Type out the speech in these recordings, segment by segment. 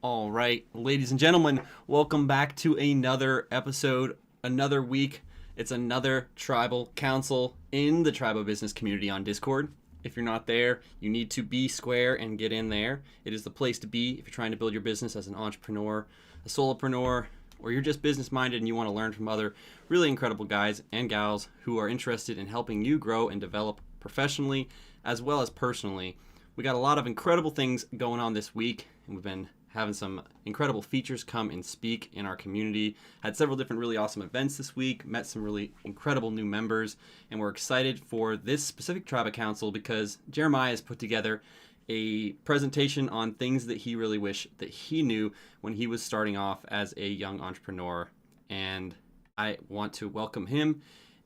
All right, ladies and gentlemen, welcome back to another episode, another week. It's another tribal council in the tribal business community on Discord. If you're not there, you need to be square and get in there. It is the place to be if you're trying to build your business as an entrepreneur, a solopreneur, or you're just business minded and you want to learn from other really incredible guys and gals who are interested in helping you grow and develop professionally as well as personally. We got a lot of incredible things going on this week, and we've been having some incredible features come and speak in our community. Had several different really awesome events this week, met some really incredible new members, and we're excited for this specific Triba Council because Jeremiah has put together a presentation on things that he really wished that he knew when he was starting off as a young entrepreneur. And I want to welcome him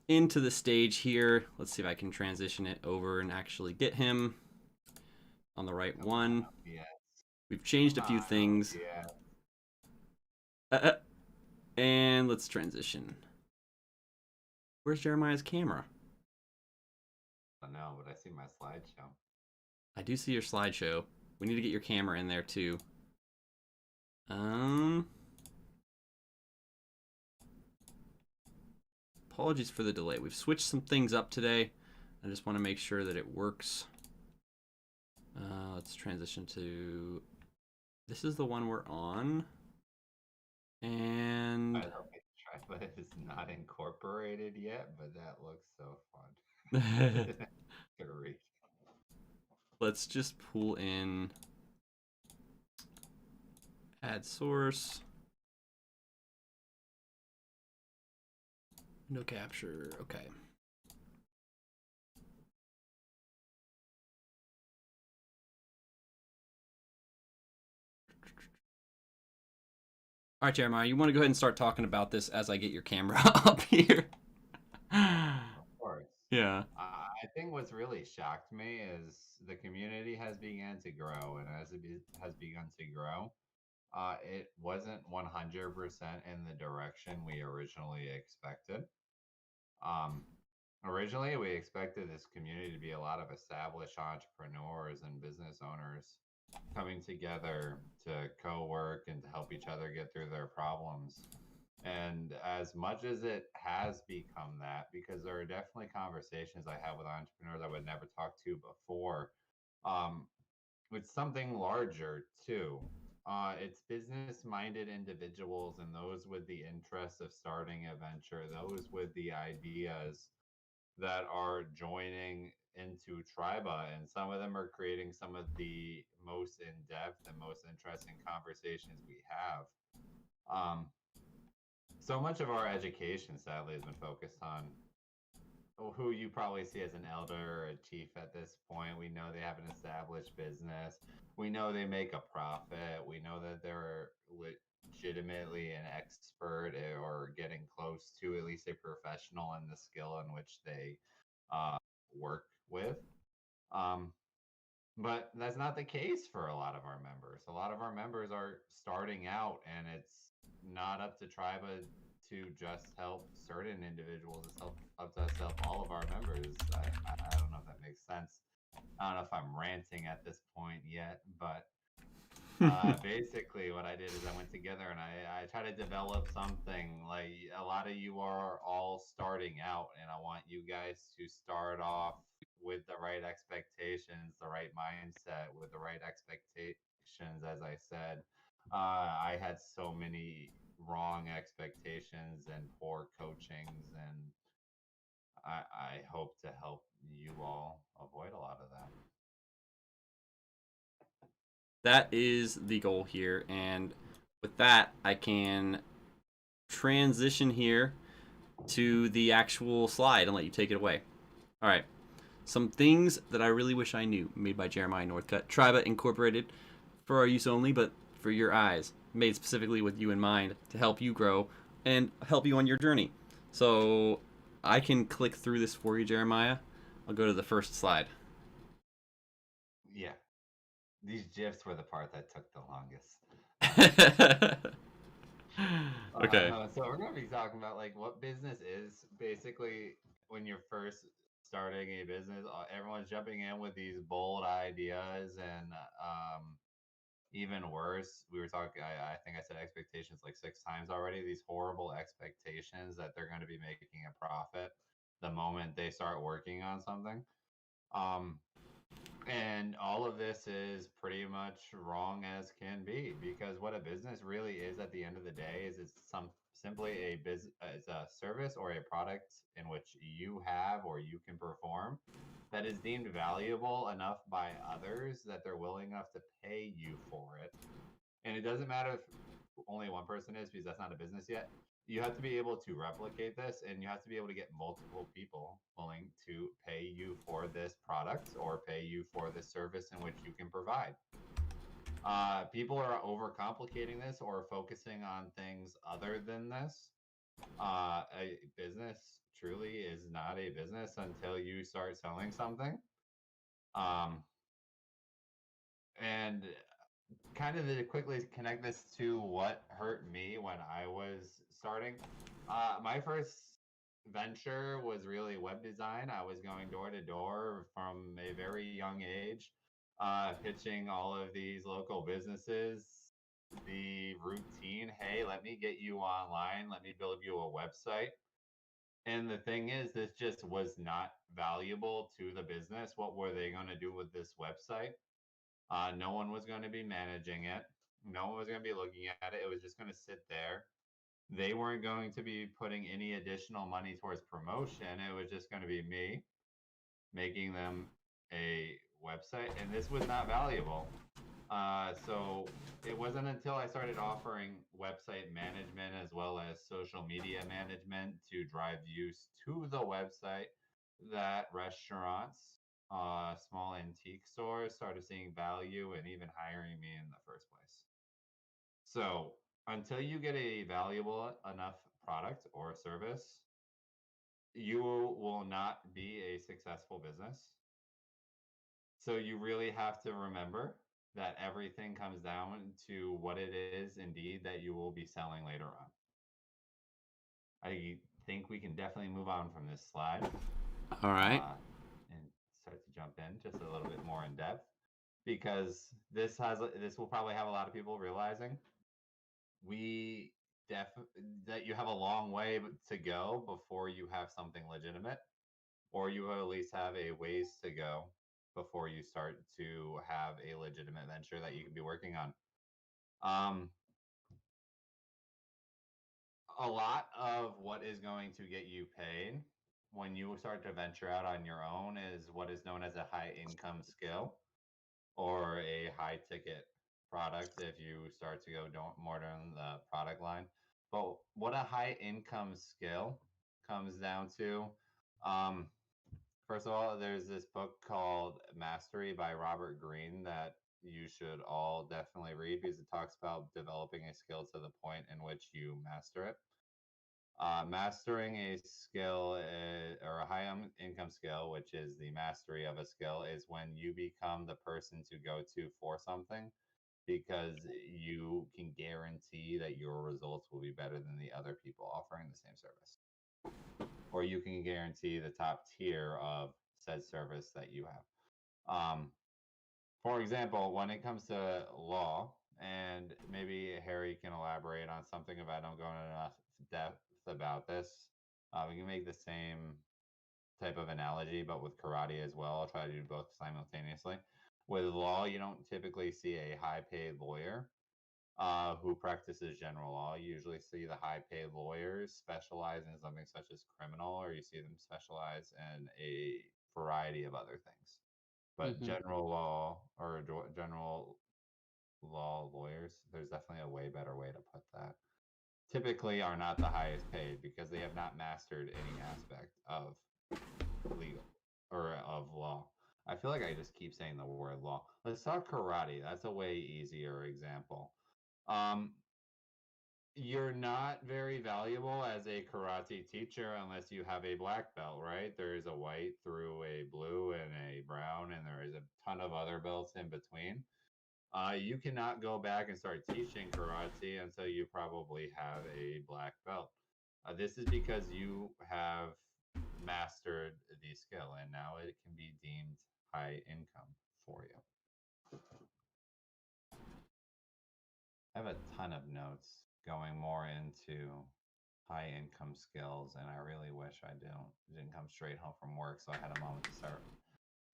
into the stage here. Let's see if I can transition it over and actually get him on the right one. Yeah. We've changed a few things. Yeah. And let's transition. Where's Jeremiah's camera? I don't know, but I see my slideshow. I do see your slideshow. We need to get your camera in there too. Apologies for the delay. We've switched some things up today. I just want to make sure that it works. Let's transition to... This is the one we're on. And... I don't think Triba is not incorporated yet, but that looks so fun. Great. Let's just pull in add source. No capture. Okay. All right, Jeremiah, you want to go ahead and start talking about this as I get your camera up here? Of course. Yeah. I think what's really shocked me is the community has begun to grow, and as it has begun to grow, it wasn't 100% in the direction we originally expected. Um, Originally, we expected this community to be a lot of established entrepreneurs and business owners coming together to co-work and to help each other get through their problems. And as much as it has become that, because there are definitely conversations I have with entrepreneurs I would never talk to before, um, it's something larger too. It's business minded individuals and those with the interest of starting a venture, those with the ideas that are joining into Triba, and some of them are creating some of the most in depth and most interesting conversations we have. Um, so much of our education, sadly, has been focused on who you probably see as an elder or a chief at this point. We know they have an established business. We know they make a profit. We know that they're legitimately an expert or getting close to at least a professional in the skill in which they uh, work with. Um, but that's not the case for a lot of our members. A lot of our members are starting out, and it's not up to Triba to just help certain individuals. It's up to us to help all of our members. I don't know if that makes sense. I don't know if I'm ranting at this point yet, but basically what I did is I went together and I try to develop something. Like, a lot of you are all starting out, and I want you guys to start off with the right expectations, the right mindset, with the right expectations. As I said, I had so many wrong expectations and poor coachings, and I hope to help you all avoid a lot of that. That is the goal here. And with that, I can transition here to the actual slide and let you take it away. All right. Some things that I really wish I knew, made by Jeremiah Northcutt. Triba Incorporated, for our use only, but for your eyes. Made specifically with you in mind to help you grow and help you on your journey. So I can click through this for you, Jeremiah. I'll go to the first slide. Yeah, these gifs were the part that took the longest. Okay. So we're going to be talking about like what business is basically when you're first starting a business. Everyone's jumping in with these bold ideas and even worse, we were talking, I think I said expectations like 6 times already. These horrible expectations that they're going to be making a profit the moment they start working on something. Um, and all of this is pretty much wrong as can be, because what a business really is at the end of the day is it's simply it's a service or a product in which you have or you can perform that is deemed valuable enough by others that they're willing enough to pay you for it. And it doesn't matter if only one person is, because that's not a business yet. You have to be able to replicate this, and you have to be able to get multiple people willing to pay you for this product or pay you for the service in which you can provide. People are overcomplicating this or focusing on things other than this. A business truly is not a business until you start selling something. Um, and kind of to quickly connect this to what hurt me when I was starting. My first venture was really web design. I was going door to door from a very young age, pitching all of these local businesses the routine. Hey, let me get you online. Let me build you a website. And the thing is, this just was not valuable to the business. What were they going to do with this website? No one was going to be managing it. No one was going to be looking at it. It was just going to sit there. They weren't going to be putting any additional money towards promotion. It was just going to be me making them a website, and this was not valuable. So it wasn't until I started offering website management as well as social media management to drive use to the website that restaurants, small antique stores started seeing value and even hiring me in the first place. So until you get a valuable enough product or service, you will not be a successful business. So you really have to remember that everything comes down to what it is indeed that you will be selling later on. I think we can definitely move on from this slide, All right. and start to jump in just a little bit more in depth, because this will probably have a lot of people realizing we def that you have a long way to go before you have something legitimate, or you at least have a ways to go before you start to have a legitimate venture that you can be working on. Um, a lot of what is going to get you paid when you start to venture out on your own is what is known as a high income skill or a high ticket product if you start to go more down the product line. But what a high income skill comes down to, um, first of all, there's this book called Mastery by Robert Greene that you should all definitely read, because it talks about developing a skill to the point in which you master it. Mastering a skill or a high income skill, which is the mastery of a skill, is when you become the person to go to for something, because you can guarantee that your results will be better than the other people offering the same service, or you can guarantee the top tier of said service that you have. For example, when it comes to law, and maybe Harry can elaborate on something if I don't go into enough depth about this. We can make the same type of analogy, but with karate as well. I'll try to do both simultaneously. With law, you don't typically see a high paid lawyer who practices general law. You usually see the high paid lawyers specialize in something such as criminal, or you see them specialize in a variety of other things. But Mm-hmm. general law or general law lawyers, there's definitely a way better way to put that, typically are not the highest paid because they have not mastered any aspect of legal or of law. I feel like I just keep saying the word law. Let's talk karate. That's a way easier example. Um, you're not very valuable as a karate teacher unless you have a black belt, right? There is a white through a blue and a brown, and there is a ton of other belts in between. You cannot go back and start teaching karate until you probably have a black belt. This is because you have mastered the skill, and now it can be deemed high income for you. I have a ton of notes going more into high income skills, and I really wish I didn't come straight home from work, so I had a moment to start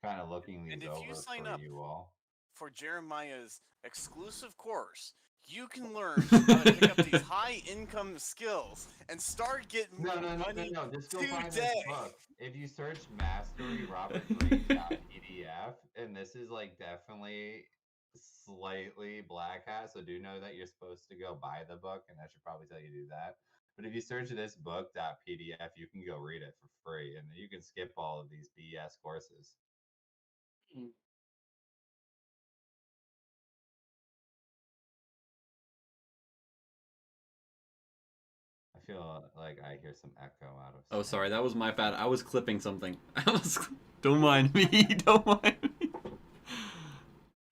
kind of looking And these if you over sign for up you all. for Jeremiah's exclusive course, you can learn how to pick up these high income skills and start getting No, no, no, no, money no. Just go find this today. book. If you search Mastery Robert Greene PDF, and this is like definitely slightly black hat, so do know that you're supposed to go buy the book, and I should probably tell you to do that. But if you search this book.pdf, you can go read it for free, and you can skip all of these BS courses. I feel like I hear some echo out of Oh, sorry, that somewhere. was my bad. I was clipping something. Don't mind me. Don't mind me.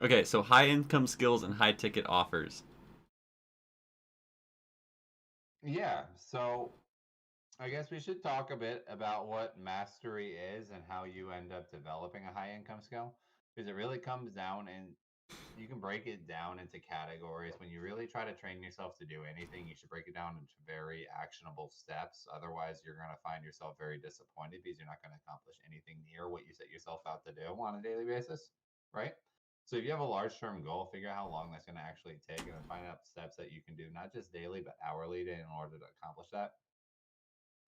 Okay, so high income skills and high ticket offers. Yeah, so I guess we should talk a bit about what mastery is and how you end up developing a high income skill, because it really comes down and you can break it down into categories. When you really try to train yourself to do anything, you should break it down into very actionable steps. Otherwise, you're going to find yourself very disappointed because you're not going to accomplish anything near what you set yourself out to do on a daily basis, right? So if you have a large term goal, figure out how long that's going to actually take and then find out steps that you can do, not just daily, but hourly in order to accomplish that.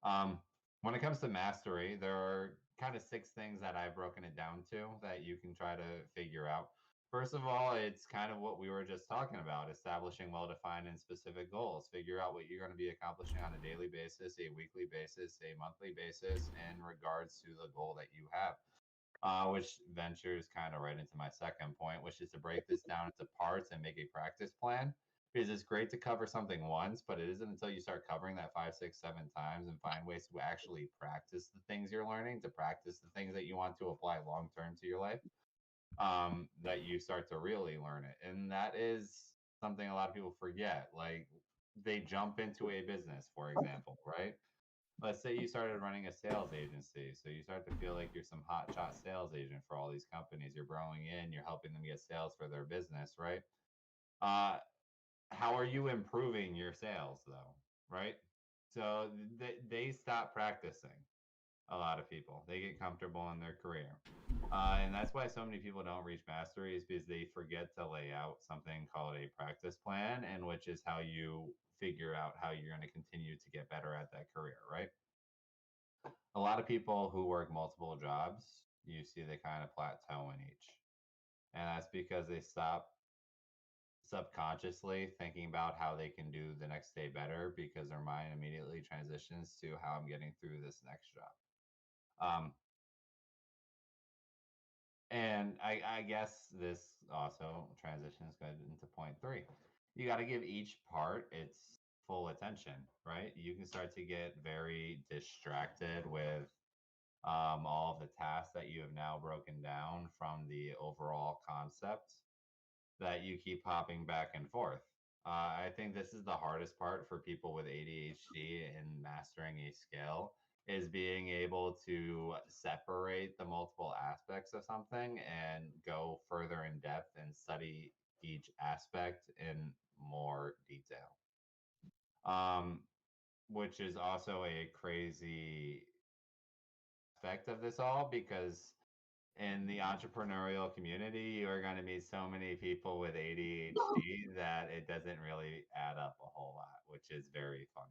Um, when it comes to mastery, there are kind of six things that I've broken it down to that you can try to figure out. First of all, it's kind of what we were just talking about, establishing well defined and specific goals. Figure out what you're going to be accomplishing on a daily basis, a weekly basis, a monthly basis in regards to the goal that you have. Which ventures kind of right into my second point, which is to break this down into parts and make a practice plan. Because it's great to cover something once, but it isn't until you start covering that five, six, 7 times and find ways to actually practice the things you're learning, to practice the things that you want to apply long term to your life, that you start to really learn it. And that is something a lot of people forget. Like they jump into a business, for example, right? Let's say you started running a sales agency. So you start to feel like you're some hotshot sales agent for all these companies. You're growing in, you're helping them get sales for their business, right? Uh, how are you improving your sales though, right? So they stop practicing. A lot of people they get comfortable in their career, and that's why so many people don't reach mastery is because they forget to lay out something called a practice plan, and which is how you figure out how you're going to continue to get better at that career, right? A lot of people who work multiple jobs, you see they kind of plateau in each. And that's because they stop subconsciously thinking about how they can do the next day better because their mind immediately transitions to how I'm getting through this next job. Um, and I guess this also transitions good into point three. You got to give each part its full attention, right? You can start to get very distracted with all of the tasks that you have now broken down from the overall concept that you keep hopping back and forth. I think this is the hardest part for people with ADHD in mastering a skill is being able to separate the multiple aspects of something and go further in depth and study each aspect in more detail. Um, which is also a crazy aspect of this all because in the entrepreneurial community, you are going to meet so many people with ADHD that it doesn't really add up a whole lot, which is very funny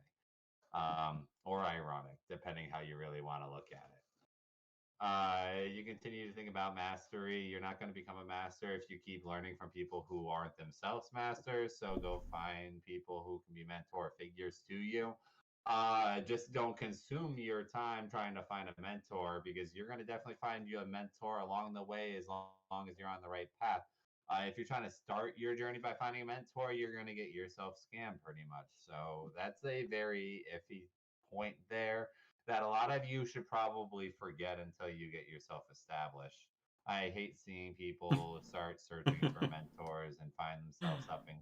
or ironic, depending how you really want to look at it. You continue to think about mastery. You're not going to become a master if you keep learning from people who aren't themselves masters. So go find people who can be mentor figures to you. Just don't consume your time trying to find a mentor because you're going to definitely find you a mentor along the way as long as you're on the right path. If you're trying to start your journey by finding a mentor, you're going to get yourself scammed pretty much. So that's a very iffy point there that a lot of you should probably forget until you get yourself established. I hate seeing people start searching for mentors and find themselves up in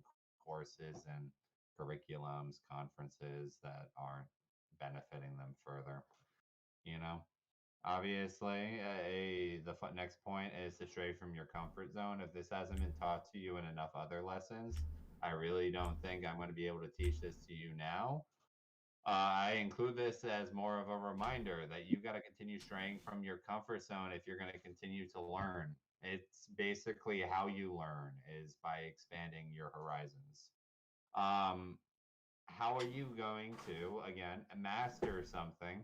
courses and curriculums, conferences that aren't benefiting them further. You know, obviously, next point is to stray from your comfort zone. If this hasn't been taught to you in enough other lessons, I really don't think I'm going to be able to teach this to you now. I include this as more of a reminder that you got to continue straying from your comfort zone if you're going to continue to learn. It's basically how you learn is by expanding your horizons. Um, how are you going to, again, master something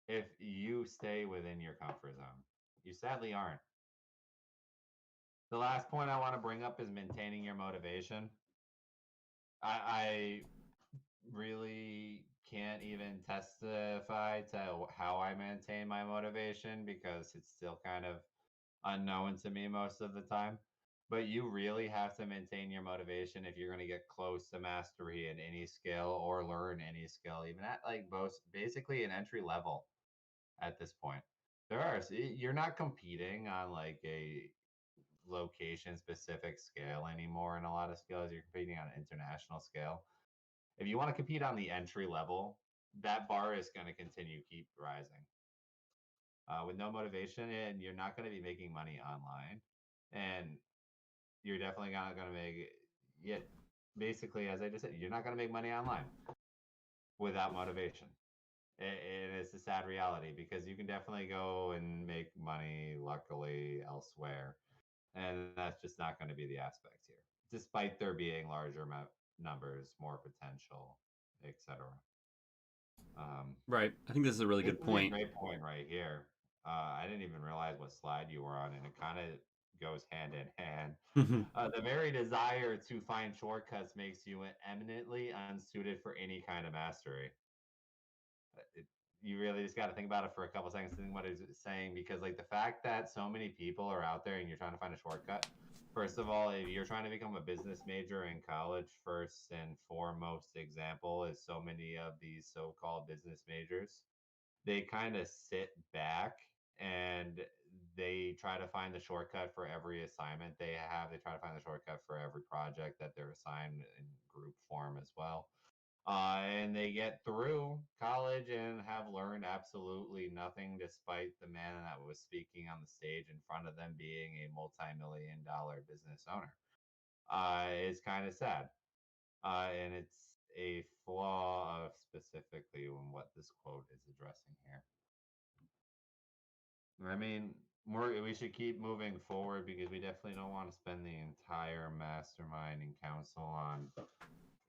if you stay within your comfort zone? You sadly aren't. The last point I want to bring up is maintaining your motivation. I really can't even testify to how I maintain my motivation because it's still kind of unknown to me most of the time. But you really have to maintain your motivation if you're going to get close to mastery in any skill or learn any skill, even at like both basically an entry level at this point. You're not competing on like a location specific scale anymore in a lot of skills. You're competing on an international scale. If you want to compete on the entry level, that bar is going to continue keep rising. With no motivation, and you're not going to be making money online, and you're definitely not going to make yeah. Basically, as I just said, you're not going to make money online without motivation. And it's a sad reality because you can definitely go and make money, luckily, elsewhere. And that's just not going to be the aspect here, despite there being larger numbers, more potential, etc. Right. I think this is a really good This is a point. great point right here. I didn't even realize what slide you were on, and it kind of goes hand in hand. The very desire to find shortcuts makes you eminently unsuited for any kind of mastery. You really just got to think about it for a couple seconds to think what it's saying because, like, the fact that so many people are out there and you're trying to find a shortcut. First of all, if you're trying to become a business major in college, first and foremost example is so many of these so-called business majors, they kind of sit back and they try to find the shortcut for every assignment they have. They try to find the shortcut for every project that they're assigned in group form as well. And they get through college and have learned absolutely nothing despite the man that was speaking on the stage in front of them being a multi-million dollar business owner. It's kind of sad. And it's a flaw of specifically in what this quote is addressing here. I mean, we should keep moving forward because we definitely don't want to spend the entire mastermind and council on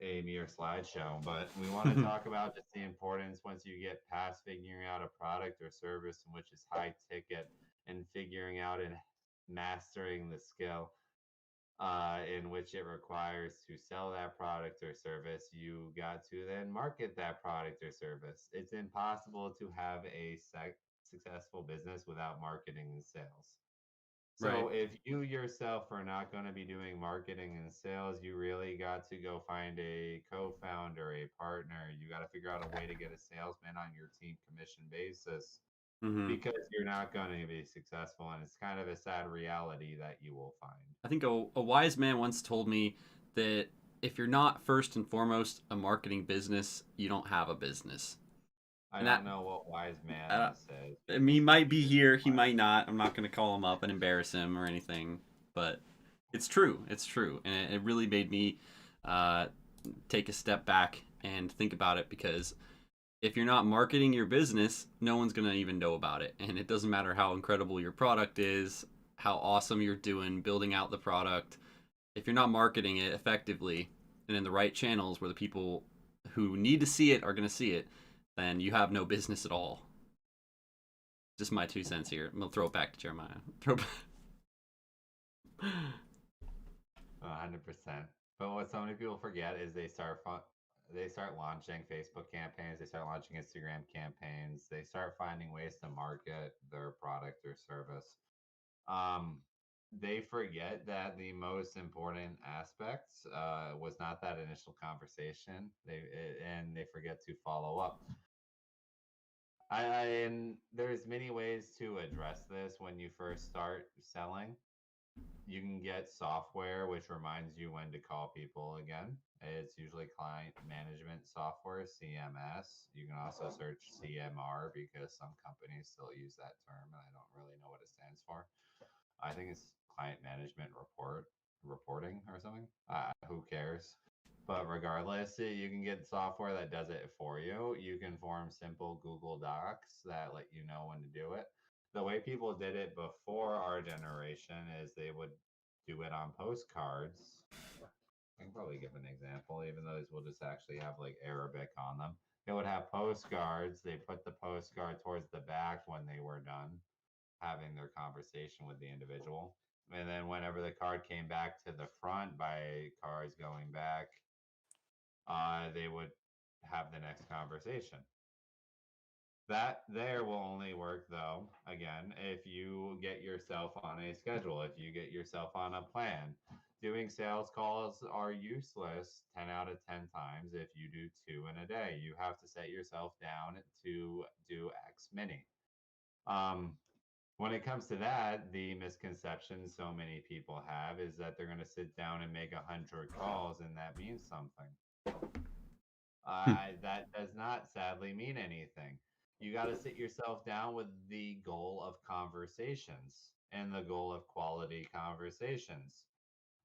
a mere slideshow. But we want to talk about just the importance once you get past figuring out a product or service in which is high ticket and figuring out and mastering the skill in which it requires to sell that product or service. You got to then market that product or service. It's impossible to have a successful business without marketing and sales. So Right. if you yourself are not going to be doing marketing and sales, you really got to go find a co-founder, a partner. You got to figure out a way to get a salesman on your team commission basis because you're not going to be successful. And it's kind of a sad reality that you will find. I think a wise man once told me that if you're not first and foremost a marketing business, you don't have a business. I And don't that know what wise man I, this is. I mean, he might be here, he might not. I'm not going to call him up and embarrass him or anything, but it's true. It's true, and it really made me uh, take a step back and think about it because if you're not marketing your business, no one's going to even know about it, and it doesn't matter how incredible your product is, how awesome you're doing building out the product. If you're not marketing it effectively and in the right channels where the people who need to see it are going to see it, then you have no business at all. Just my 2 cents here. I'm gonna throw it back to Jeremiah. Throw it back. 100%. But what so many people forget is they start launching Facebook campaigns, they start launching Instagram campaigns, they start finding ways to market their product or service. Um, they forget that the most important aspects was not that initial conversation. And they forget to follow up. And there's many ways to address this when you first start selling. You can get software which reminds you when to call people again. It's usually client management software, CMS. You can also search CMR because some companies still use that term and I don't really know what it stands for. I think it's client management report. reporting or something. Who cares? But regardless, you can get software that does it for you. You can form simple Google Docs that let you know when to do it. The way people did it before our generation is they would do it on postcards. I can probably give an example, even though these will just actually have like Arabic on them. They would have postcards. They put the postcard towards the back when they were done having their conversation with the individual. And then whenever the card came back to the front by cards going back, they would have the next conversation. That there will only work though, again, if you get yourself on a schedule, if you get yourself on a plan. Doing sales calls are useless 10 out of 10 times if you do 2 in a day. You have to set yourself down to do X many. When it comes to that, the misconception so many people have is that they're going to sit down and make 100 calls and that means something. That does not sadly mean anything. You got to sit yourself down with the goal of conversations and the goal of quality conversations.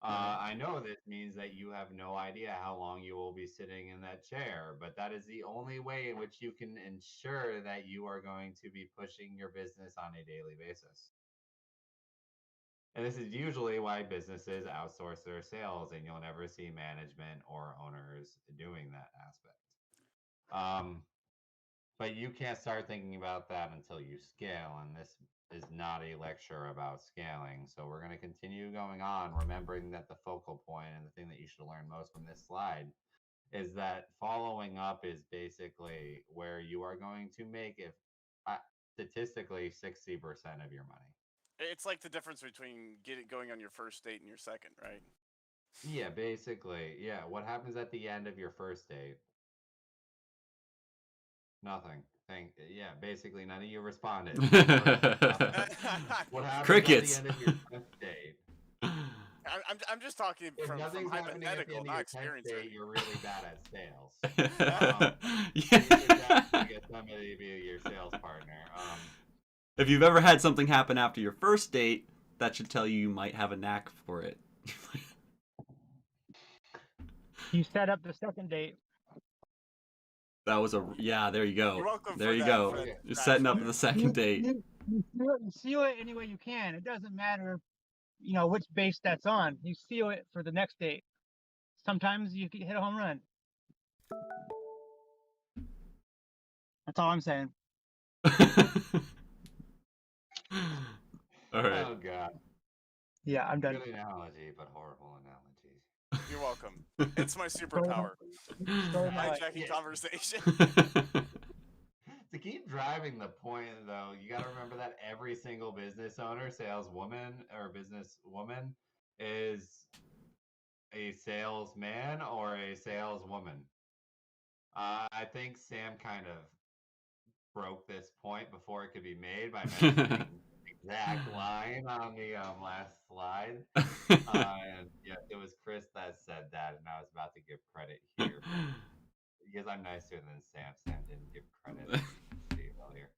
I know this means that you have no idea how long you will be sitting in that chair, but that is the only way in which you can ensure that you are going to be pushing your business on a daily basis. And this is usually why businesses outsource their sales, and you'll never see management or owners doing that aspect. Um, but you can't start thinking about that until you scale, and this is not a lecture about scaling. So we're going to continue going on, remembering that the focal point and the thing that you should learn most from this slide is that following up is basically where you are going to make it statistically 60% of your money. It's like the difference between going on your first date and your second, right? Yeah, basically. Yeah. What happens at the end of your first date? Nothing. Yeah, basically none of you responded. What happens Crickets. at the end of your 10th date? I'm just talking If from nothing's happening at the hypothetical, end of not your 10th experience. date, you're really bad at sales. You Yeah. should definitely get somebody to be your sales partner. If you've ever had something happen after your first date, that should tell you might have a knack for it. You set up the second date. That was yeah. There you go. You're welcome There for you that, go. Fred. You're setting up Bachelor. the second date. You seal it any way you can. It doesn't matter, which base that's on. You seal it for the next date. Sometimes you can hit a home run. That's all I'm saying. All right. Oh God. Yeah, I'm done. Good analogy, but horrible analogy. You're welcome. It's my superpower. Hijacking conversation. To keep driving the point, though, you got to remember that every single business owner, saleswoman, or businesswoman is a salesman or a saleswoman. I think Sam kind of broke this point before it could be made by mentioning the exact line on the last slide. And yeah, it was Chris that said that, and I was about to give credit here because I'm nicer than Sam. Sam didn't give credit earlier.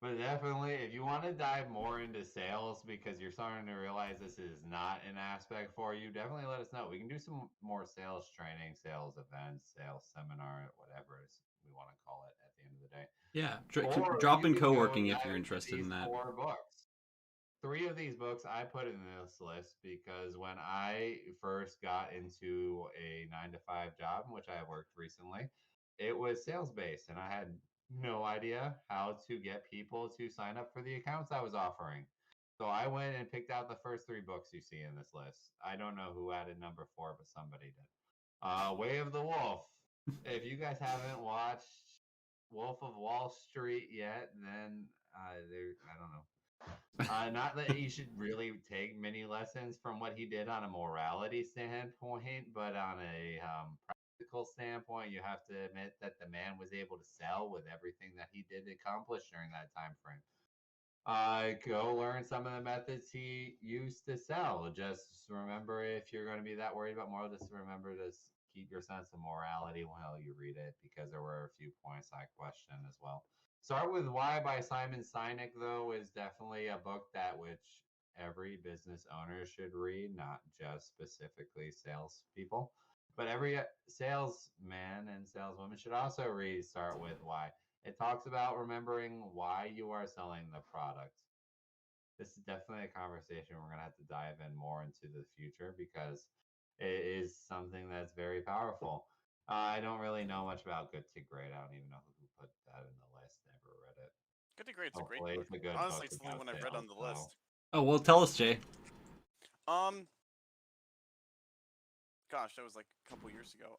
But definitely, if you want to dive more into sales because you're starting to realize this is not an aspect for you, definitely let us know. We can do some more sales training, sales events, sales seminar, whatever we want to call it at the end of the day. Yeah, drop in co-working if you're interested in that. 4 books. 3 of these books I put in this list because when I first got into a 9-to-5 job, in which I have worked recently, it was sales based, and I had no idea how to get people to sign up for the accounts I was offering. So I went and picked out the first 3 books you see in this list. I don't know who added number 4, but somebody did. Way of the Wolf. If you guys haven't watched Wolf of Wall Street yet, then I don't know. Not that you should really take many lessons from what he did on a morality standpoint, but on a practical standpoint, you have to admit that the man was able to sell with everything that he did accomplish during that time frame. Go learn some of the methods he used to sell. Just remember, if you're going to be that worried about moral, just remember to keep your sense of morality while you read it, because there were a few points I questioned as well. Start with Why by Simon Sinek, though, is definitely a book that which every business owner should read, not just specifically salespeople, but every salesman and saleswoman should also read Start With Why. It talks about remembering why you are selling the product. This is definitely a conversation we're going to have to dive in more into the future because it is something that's very powerful. I don't really know much about Good to Great. I don't even know who put that in the list. Never read it. Good to Great's a great Hopefully, book. it's a good Honestly, book it's the only about one I've read on sales. the list. Oh, well, tell us, Jay. Gosh, that was like a couple years ago.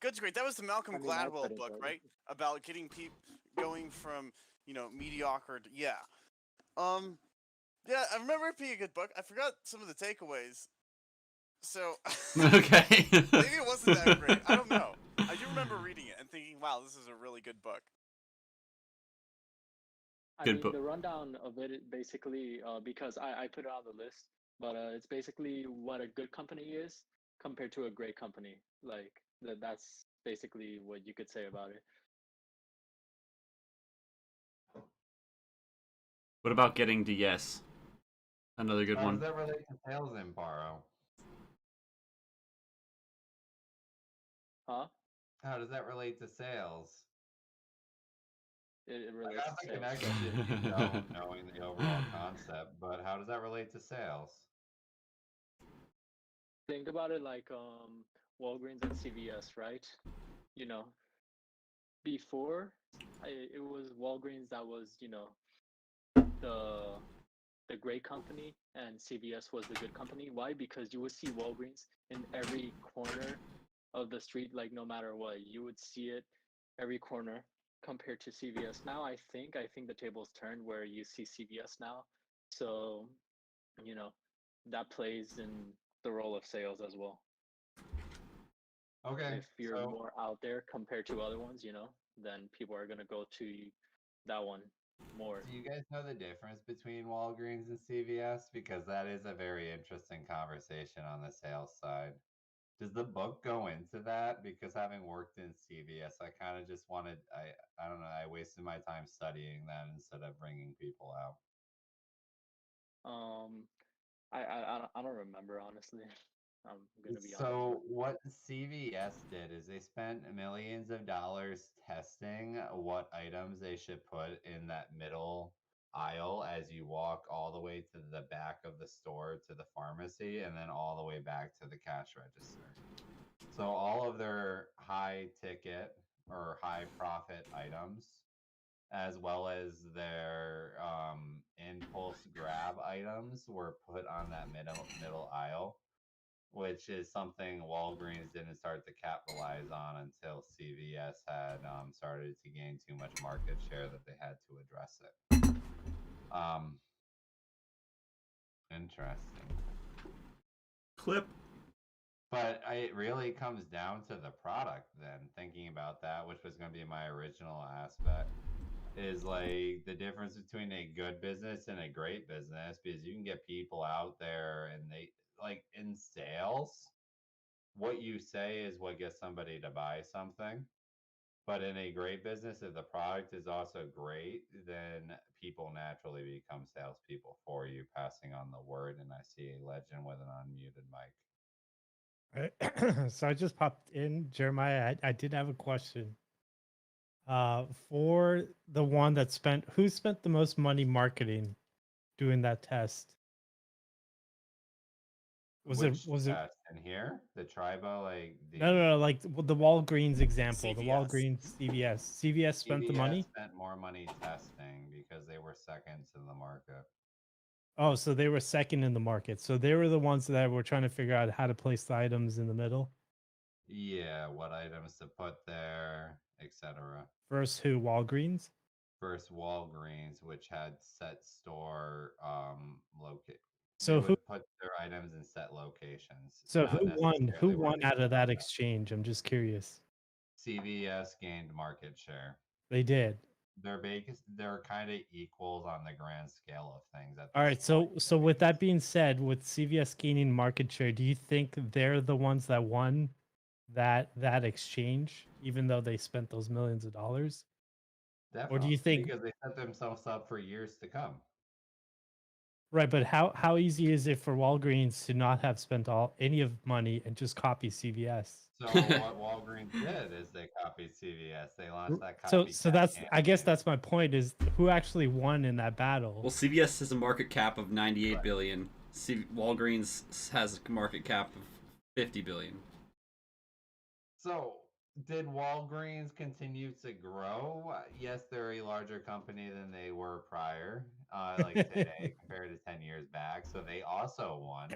Good to Great. That was the Malcolm I mean, I Gladwell couldn't book, tell you. right? About getting people going from mediocre to yeah. I remember it being a good book. I forgot some of the takeaways, so Okay. maybe it wasn't that great. I don't know. I do remember reading it and thinking, "Wow, this is a really good book." I Good mean, book. the rundown of it basically, because I put it on the list, but it's basically what a good company is compared to a great company. Like that's basically what you could say about it. What about getting to yes? Another good How does one. that relate to sales in Borrow? Huh? How does that relate to sales? It I relates got to the sales. connection if you don't, knowing the overall concept, but how does that relate to sales? Think about it like Walgreens and CVS, right? You know, before it was Walgreens that was, the the great company and CVS was the good company. Why? Because you would see Walgreens in every corner of the street, like no matter what, you would see it every corner compared to CVS. Now I think the tables turned where you see CVS now. So, you know, that plays in the role of sales as well. Okay, If you're so more out there compared to other ones, then people are gonna go to that one more. do you guys know the difference between Walgreens and CVS? Because that is a very interesting conversation on the sales side. Does the book go into that? Because having worked in CVS, I kind of just wanted, I don't know, I wasted my time studying that instead of bringing people out. Um, I don't remember honestly. I'm gonna be honest. So what CVS did is they spent millions of dollars testing what items they should put in that middle aisle as you walk all the way to the back of the store to the pharmacy and then all the way back to the cash register. So all of their high ticket or high profit items as well as their impulse grab items were put on that middle aisle, which is something Walgreens didn't start to capitalize on until CVS had started to gain too much market share that they had to address it. Um, Interesting. Clip. But it really comes down to the product then, thinking about that, which was going to be my original aspect, is like the difference between a good business and a great business because you can get people out there and they like in sales what you say is what gets somebody to buy something. But in a great business, if the product is also great, then people naturally become salespeople for you, passing on the word. And I see a legend with an unmuted mic. So I just popped in, Jeremiah. I did have a question. For the one that who spent the most money marketing doing that test? Was it Test in here? The Triba, like the no, like the Walgreens example, the CVS. Walgreens CVS. CVS spent the CVS money? spent more money testing because they were second to the market. Oh, so they were second in the market. So they were the ones that were trying to figure out how to place the items in the middle. Yeah, what items to put there, etc. First, who? Walgreens? Versus Walgreens, which had set store locate. They So who? would put their items in set locations, So not who won? Who necessarily where won they out of set that up. exchange? I'm just curious. CVS gained market share. They did. They're kind of equals on the grand scale of things at All this right. point. So with that being said, with CVS gaining market share, do you think they're the ones that won that exchange, even though they spent those millions of dollars? Or do Definitely, you think because they set themselves up for years to come. Right, but how easy is it for Walgreens to not have spent any of money and just copy CVS? So what Walgreens did is they copied CVS. They launched that So copycat that's, I guess campaign. that's my point, is who actually won in that battle? Well, CVS has a market cap of 98 Right. billion. Walgreens has a market cap of 50 billion. So did Walgreens continue to grow? Yes, they're a larger company than they were prior, like today compared to 10 years back. So they also won.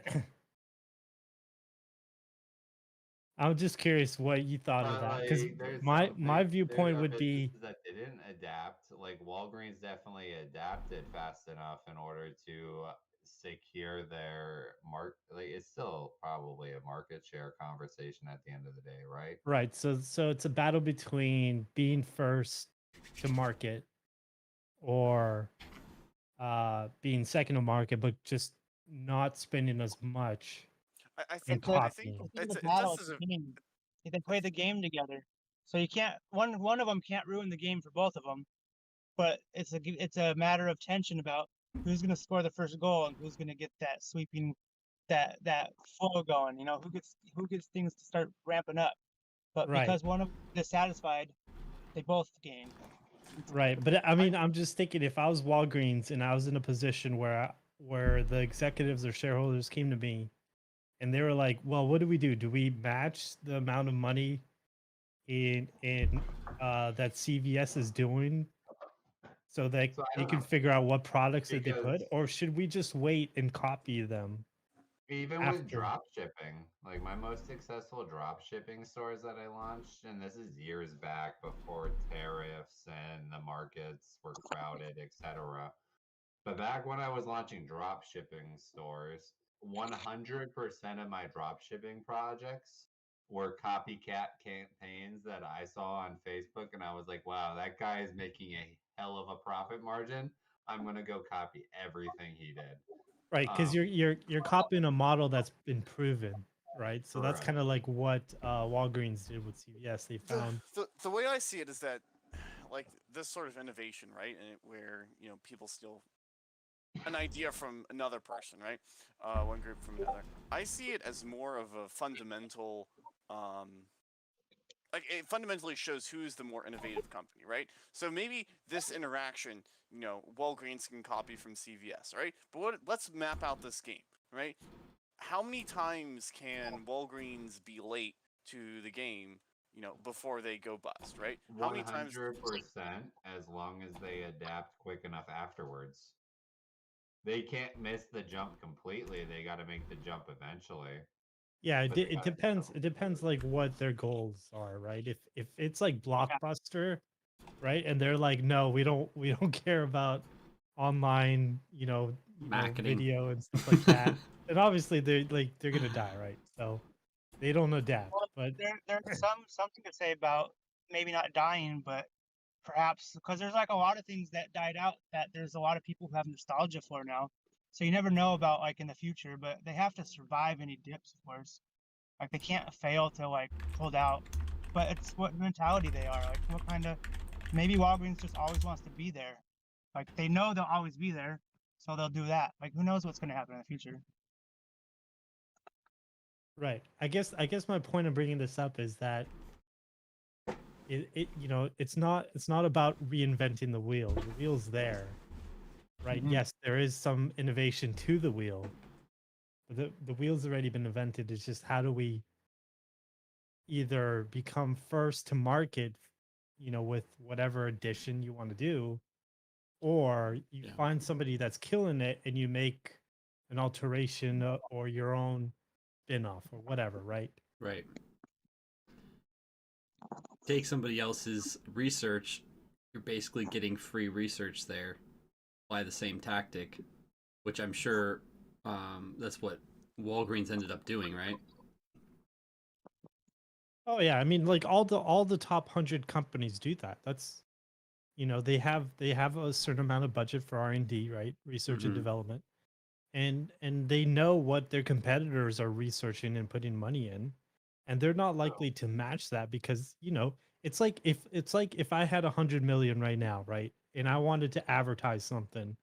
I'm just curious what you thought of But that, because like there's my some my there viewpoint are would be, businesses that didn't adapt. Like Walgreens definitely adapted fast enough in order to secure their like it's still probably a market share conversation at the end of the day, right? right. So it's a battle between being first to market or being second to market, but just not spending as much I and think It's a, I think copying. it's a this battle at is the a beginning. They play the game together, so you can't one of them can't ruin the game for both of them. But it's a matter of tension about who's going to score the first goal and who's going to get that sweeping that flow going. You know, who gets things to start ramping up. But Right. because one of them is dissatisfied, they both gain. Right, but I mean, I'm just thinking, if I was Walgreens and I was in a position where the executives or shareholders came to me and they were like, "Well, what do we do? Do we match the amount of money in that CVS is doing so that So I they don't can know figure out what products that they because put, or should we just wait and copy them even with after?" drop shipping, like my most successful drop shipping stores that I launched, and this is years back before tariffs and the markets were crowded, etc. But back when I was launching drop shipping stores, 100% of my drop shipping projects were copycat campaigns that I saw on Facebook. And I was like, wow, that guy is making a hell of a profit margin. I'm going to go copy everything he did. Right, because Um, you're copying a model that's been proven, right? So that's kind correct. of like what Walgreens did with CVS. They the, found, the way I see it is that like this sort of innovation, right? And where people steal an idea from another person, right? One group from another. I see it as more of a fundamental, like it fundamentally shows who's the more innovative company, right? So maybe this interaction, Walgreens can copy from CVS, right? But let's map out this game, right? How many times can Walgreens be late to the game, before they go bust, right? How many times? 100% as long as they adapt quick enough afterwards. They can't miss the jump completely. They got to make the jump eventually. yeah, But they it got to depends. It depends like what their goals are, right? If it's like Blockbuster, right, and they're like, no, we don't care about online, Marketing. video and stuff like that, then obviously they're gonna die, right? So they don't adapt, Well, but there's something to say about maybe not dying, but perhaps because there's like a lot of things that died out that there's a lot of people who have nostalgia for now. So you never know about like in the future, but they have to survive any dips, of course. Like they can't fail to like hold out. But it's what mentality they are. Like what kind of maybe Walgreens just always wants to be there. Like they know they'll always be there, so they'll do that. Like who knows what's gonna happen in the future? right. I guess my point of bringing this up is that it's not about reinventing the wheel. The wheel's there, right? Mhm. Yes, there is some innovation to the wheel, but the wheel's already been invented. It's just, how do we either become first to market, with whatever addition you want to do, or you Yeah. find somebody that's killing it and you make an alteration, or your own spin-off or whatever, right? Right. Take somebody else's research, you're basically getting free research there by the same tactic, which I'm sure that's what Walgreens ended up doing, right? Oh yeah, I mean, like all the top 100 companies do that. That's, they have a certain amount of budget for R&D, right? Research and Mhm. development. And they know what their competitors are researching and putting money in, and they're not likely to match that, because it's like if I had 100 million right now, right, and I wanted to advertise something,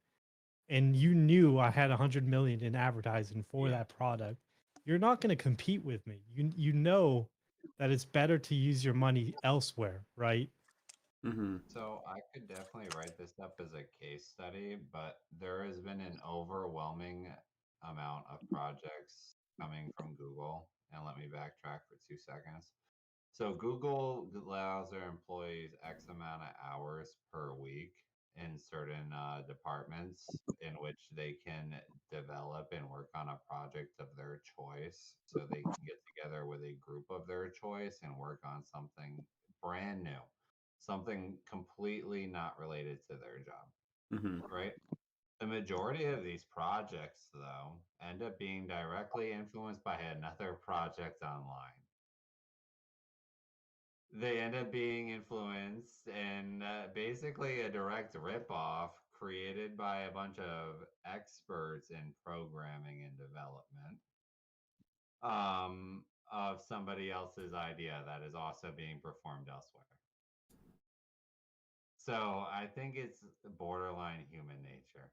and you knew I had 100 million in advertising for Yeah. that product, you're not going to compete with me. You know that it's better to use your money elsewhere, right? Mm-hmm. So I could definitely write this up as a case study, but there has been an overwhelming amount of projects coming from Google. And let me backtrack for 2 seconds. So Google allows their employees X amount of hours per week in certain departments in which they can develop and work on a project of their choice. So they can get together with a group of their choice and work on something brand new, something completely not related to their job, Mm-hmm. right? The majority of these projects, though, end up being directly influenced by another project online. They end up being influenced and basically a direct ripoff created by a bunch of experts in programming and development of somebody else's idea that is also being performed elsewhere. So I think it's borderline human nature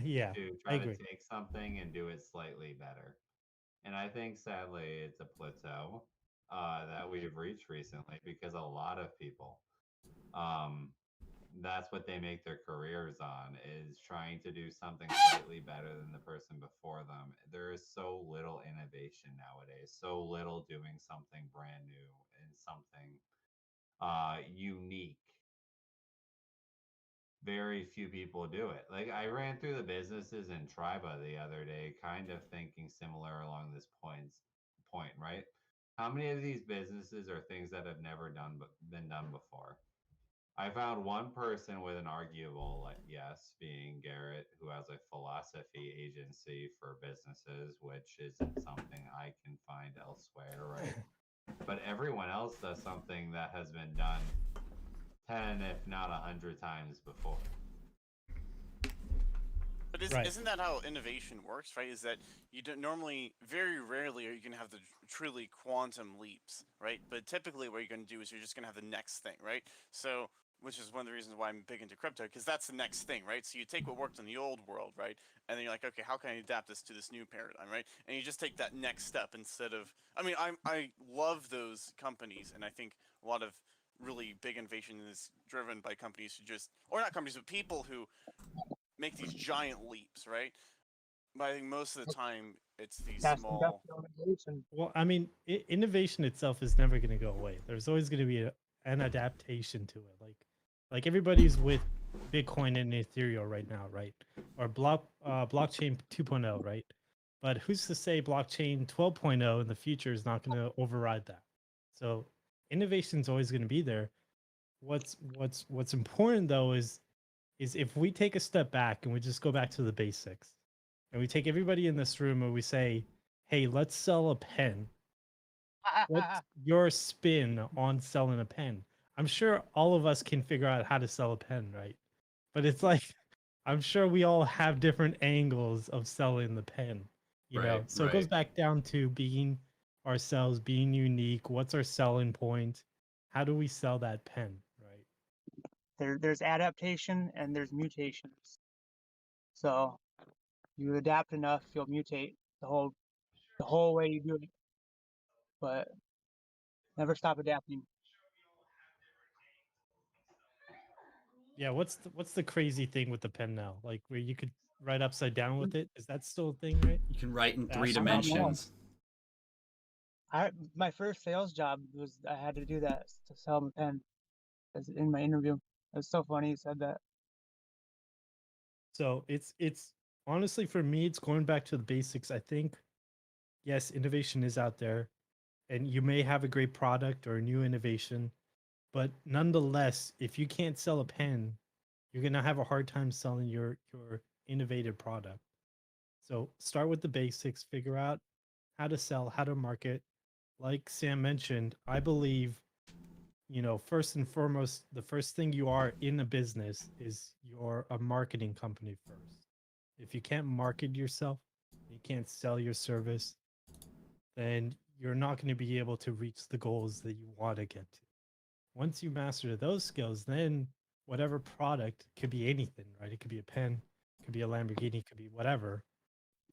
Yeah, to I try to agree. take something and do it slightly better. And I think sadly it's a plateau that we've reached recently because a lot of people um, that's what they make their careers on is trying to do something slightly better than the person before them. There is so little innovation nowadays, so little doing something brand new and something unique. Very few people do it. Like I ran through the businesses in Triba the other day, kind of thinking similar along this point, right? How many of these businesses are things that have never been done before? I found one person with an arguable yes, being Garrett, who has a philosophy agency for businesses, which isn't something I can find elsewhere, right? But everyone else does something that has been done 10, if not 100 times before. But Right. isn't that how innovation works, right? Is that you don't normally, very rarely, are you going to have the truly quantum leaps, right? But typically, what you're going to do is you're just going to have the next thing, right? So, which is one of the reasons why I'm big into crypto, because that's the next thing, right? So you take what worked in the old world, right? And then you're like, okay, how can I adapt this to this new paradigm, right? And you just take that next step instead of, I mean, I love those companies, and I think a lot of really big innovation is driven by companies who just, or not companies, but people who make these giant leaps, right? But I think most of the time it's these That's small. industrial revolution. Well, I mean, innovation itself is never going to go away. There's always going to be an adaptation to it. Like everybody's with Bitcoin and Ethereum right now, right? Or blockchain 2.0, right? But who's to say blockchain 12.0 in the future is not going to override that? So innovation is always going to be there. What's important though is if we take a step back and we just go back to the basics, and we take everybody in this room and we say, "Hey, let's sell a pen." What's your spin on selling a pen? I'm sure all of us can figure out how to sell a pen, right? But it's like I'm sure we all have different angles of selling the pen, you know. Right, So it goes right. back down to being ourselves, being unique. What's our selling point? How do we sell that pen, right? There's adaptation and there's mutations. So you adapt enough, you'll mutate the whole way you do it, but never stop adapting. Yeah, what's the crazy thing with the pen now? Like where you could write upside down with it? Is that still a thing, right? You can write in The three astronaut pen? dimensions. My first sales job was I had to do that to sell my pen as in my interview. It was so funny you said that. So it's honestly for me, it's going back to the basics. I think yes, innovation is out there, and you may have a great product or a new innovation, but nonetheless, if you can't sell a pen, you're gonna have a hard time selling your innovative product. So start with the basics, figure out how to sell, how to market. Like Sam mentioned, I believe, you know, first and foremost, the first thing you are in a business is you're a marketing company first. If you can't market yourself, you can't sell your service, then you're not going to be able to reach the goals that you want to get to. Once you master those skills, then whatever product could be anything, right? It could be a pen, it could be a Lamborghini, could be whatever.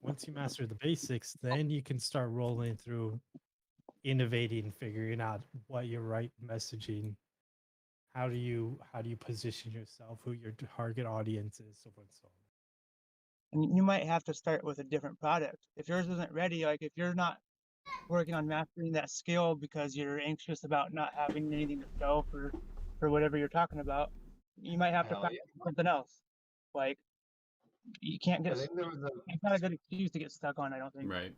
Once you master the basics, then you can start rolling through innovating, figuring out what your right messaging, how do you position yourself, who your target audience is, so forth and so on. And you might have to start with a different product. If yours isn't ready, like if you're not working on mastering that skill because you're anxious about not having anything to show for whatever you're talking about, you might have to Hell find yeah. something else. Like you can't I get, think there was a, it's not a good excuse to get stuck on, I don't think. Right.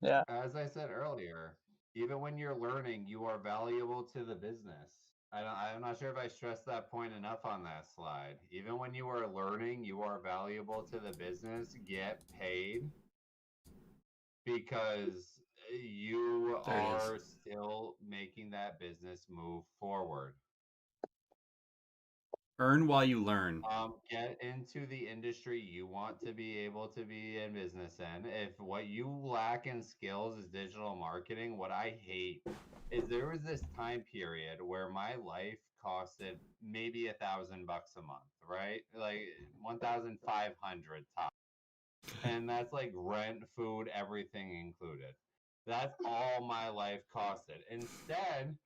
Yeah. as I said earlier, even when you're learning, you are valuable to the business. I'm not sure if I stressed that point enough on that slide. Even when you are learning, you are valuable to the business. Get paid because you There it is. are still making that business move forward. Earn while you learn. Get into the industry you want to be able to be in business in. If what you lack in skills is digital marketing, what I hate is there was this time period where my life costed maybe $1,000 a month, right? Like 1,500 top, and that's like rent, food, everything included. That's all my life costed. Instead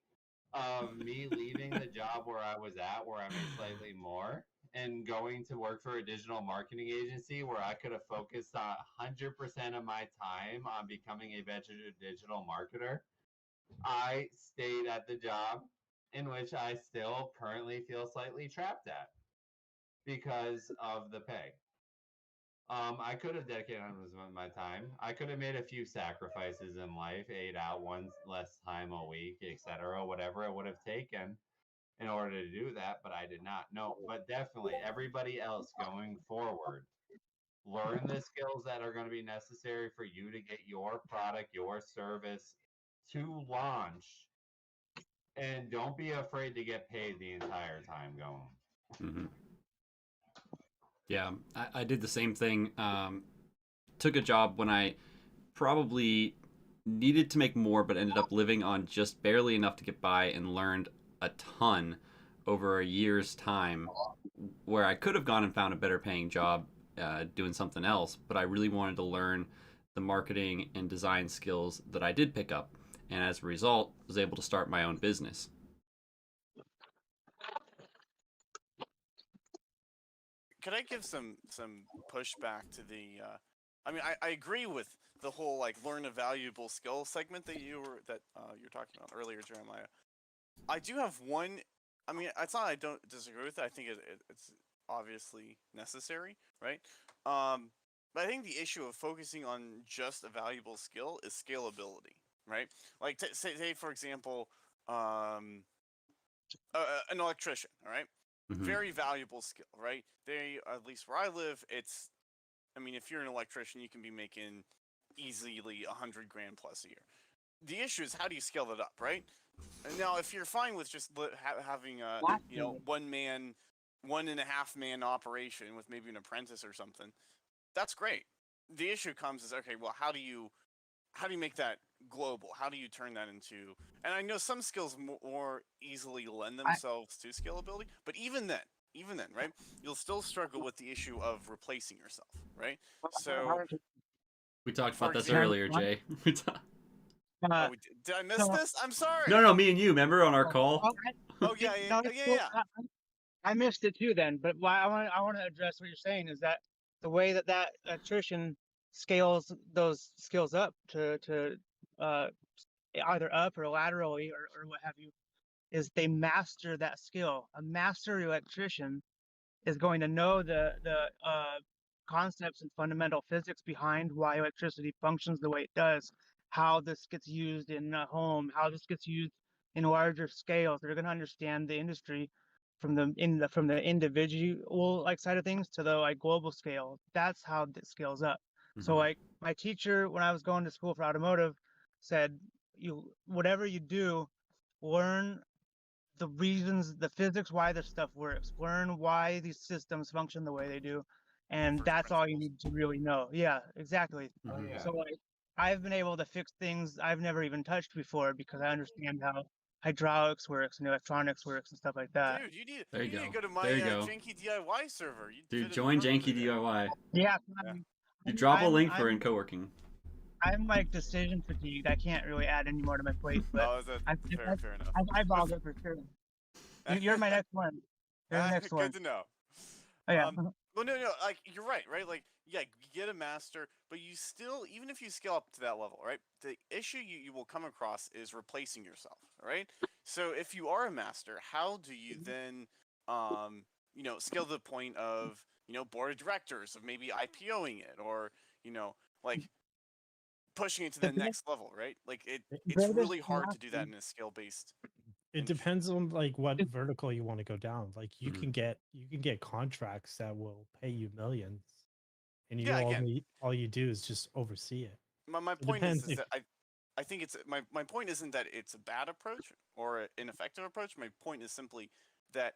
of me leaving the job where I was at, where I made slightly more, and going to work for a digital marketing agency where I could have focused on 100% of my time on becoming a better digital marketer, I stayed at the job in which I still currently feel slightly trapped at because of the pay. I could have dedicated my time. I could have made a few sacrifices in life, ate out one less time a week, etc., whatever it would have taken in order to do that, but I did not. No, but definitely everybody else going forward, learn the skills that are going to be necessary for you to get your product, your service to launch, and don't be afraid to get paid the entire time going. Mm-hmm. Yeah, I did the same thing. Took a job when I probably needed to make more, but ended up living on just barely enough to get by, and learned a ton over a year's time, where I could have gone and found a better paying job doing something else, but I really wanted to learn the marketing and design skills that I did pick up, and as a result was able to start my own business. Could I give some pushback to the? I mean, I agree with the whole like learn a valuable skill segment that you were talking about earlier, Jeremiah. I do have one. I mean, it's not I don't disagree with it. I think it's obviously necessary, right? But I think the issue of focusing on just a valuable skill is scalability, right? Like say for example, an electrician, all right? Mm-hmm. Very valuable skill, right? They, at least where I live, it's, I mean, if you're an electrician, you can be making easily 100 grand plus a year. The issue is how do you scale that up, right? And now, if you're fine with just having a, 1.5 man operation with maybe an apprentice or something, that's great. The issue comes is, okay, well, how do you make that global? How do you turn that into? And I know some skills more easily lend themselves to scalability, but even then, right, you'll still struggle with the issue of replacing yourself, right? So we talked for about this example- earlier, Jay. Did I miss this? I'm sorry. No, me and you. Remember on our call? Oh yeah. I missed it too then, but why I want to address what you're saying is that the way that electrician scales those skills up to either up or laterally or what have you, is they master that skill. A master electrician is going to know the concepts and fundamental physics behind why electricity functions the way it does, how this gets used in a home, how this gets used in larger scales. They're going to understand the industry from the individual like side of things to the like global scale. That's how it scales up. Mm-hmm. So like my teacher when I was going to school for automotive said, whatever you do, learn the reasons, the physics, why this stuff works. Learn why these systems function the way they do, and that's all you need to really know. Yeah, exactly. Oh, yeah. So like, I've been able to fix things I've never even touched before because I understand how hydraulics works and electronics works and stuff like that. Dude, you need There you need to go. go to my There you go. Janky DIY server. You'd Dude, fit in join perfectly Janky there. DIY. Yeah, Yeah. You drop a link for I'm- in co-working. I'm like decision fatigued. I can't really add any more to my plate, but Oh, is that fair enough? I balled it for sure. You're my next one. You're the next one. Good to know. Oh yeah. Well, no, like you're right, right? Like, yeah, you get a master, but you still, even if you scale up to that level, right? The issue you will come across is replacing yourself, right? So if you are a master, how do you then, scale to the point of, board of directors, of maybe IPOing it, or, like pushing it to the next level, right? Like it's really hard to do that in a scale based. It depends on like what vertical you want to go down. Like you can get contracts that will pay you millions, and you all you do is just oversee it. My point is that I think it's my point isn't that it's a bad approach or an ineffective approach. My point is simply that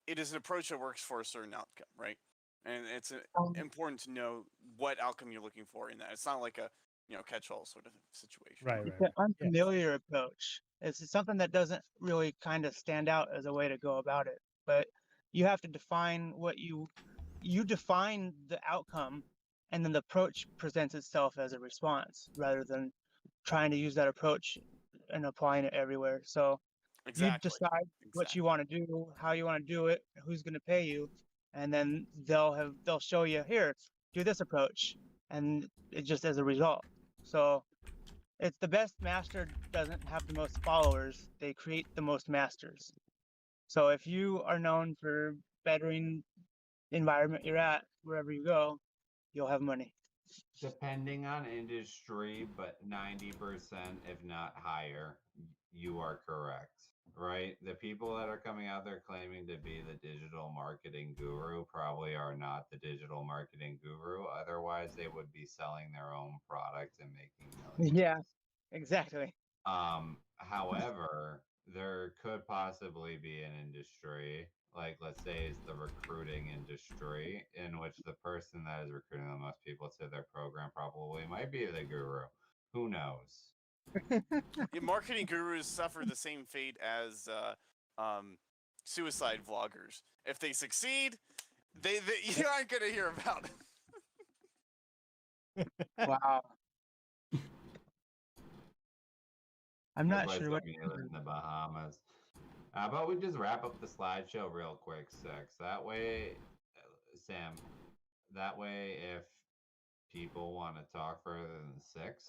it is an approach that works for a certain outcome, right? And it's important to know what outcome you're looking for in that. It's not like a catch-all sort of situation. Right. It's an unfamiliar approach. It's something that doesn't really kind of stand out as a way to go about it. But you have to define what you define the outcome, and then the approach presents itself as a response rather than trying to use that approach and applying it everywhere. So you decide what you want to do, how you want to do it, who's going to pay you, and then they'll show you, here, do this approach, and it just as a result. So it's the best master doesn't have the most followers, they create the most masters. So if you are known for bettering the environment you're at, wherever you go, you'll have money. Depending on industry, but 90%, if not higher, you are correct, right? The people that are coming out there claiming to be the digital marketing guru probably are not the digital marketing guru. Otherwise, they would be selling their own product and making millions. Yeah, exactly. However, there could possibly be an industry, like let's say it's the recruiting industry, in which the person that is recruiting the most people to their program probably might be the guru. Who knows? Marketing gurus suffer the same fate as suicide vloggers. If they succeed, they you aren't gonna hear about it. Wow. I'm not Everybody's sure what gonna live in the Bahamas. How about we just wrap up the slideshow real quick, Six? That way, Sam, that way if people want to talk further than 6,